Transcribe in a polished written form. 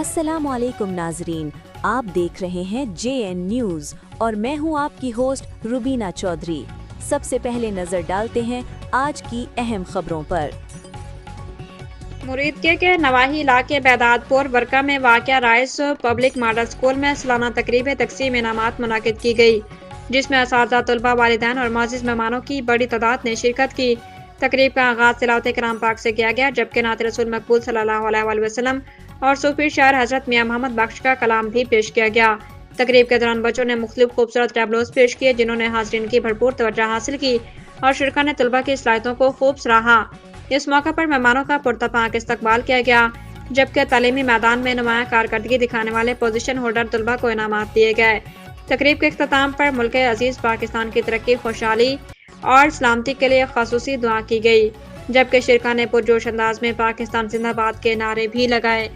अस्सलाम वालेकुम नाजरीन, आप देख रहे हैं JN न्यूज़ और मैं हूं आपकी होस्ट रुबीना चौधरी। सबसे पहले नजर डालते हैं आज की अहम खबरों पर। मुरीदके के नवाही इलाके बैदादपुर वर्का में वाक़या राइस पब्लिक मॉडल स्कूल में सालाना तकरीब तकसीम इनामात मुनाकिद की गई, जिसमें असातिज़ा, तलबा, वालिदैन और मुअज़्ज़िज़ मेहमानों की बड़ी तादाद ने शिरकत की। तकरीब का आगाज़ तिलावत कलाम पाक से किया गया, जबकि नात रसूल मकबूल सल्लल्लाहु अलैहि वसल्लम और सूफी शायर हज़रत मियां मोहम्मद बख्श का कलाम भी पेश किया गया। तकरीब के दौरान बच्चों ने मुख्तलिफ खूबसूरत टैबलोज पेश किए, जिन्होंने हाज़रीन की भरपूर तवज्जो हासिल की और शिरका ने तलबा की सलाहियतों को खूब सराहा। इस मौके पर मेहमानों का पुरतपाक इस्तकबाल किया गया, जबकि तालीमी मैदान में नुमायां कारकर्दगी दिखाने वाले पोजीशन होल्डर तलबा को इनामात दिए गए। तकरीब के इख्तिताम पर मुल्क अजीज पाकिस्तान की तरक्की, खुशहाली और सलामती के लिए ख़ुसूसी दुआ की गई, जबकि शिरका ने पुरजोश अंदाज में पाकिस्तान जिंदाबाद के नारे भी लगाए।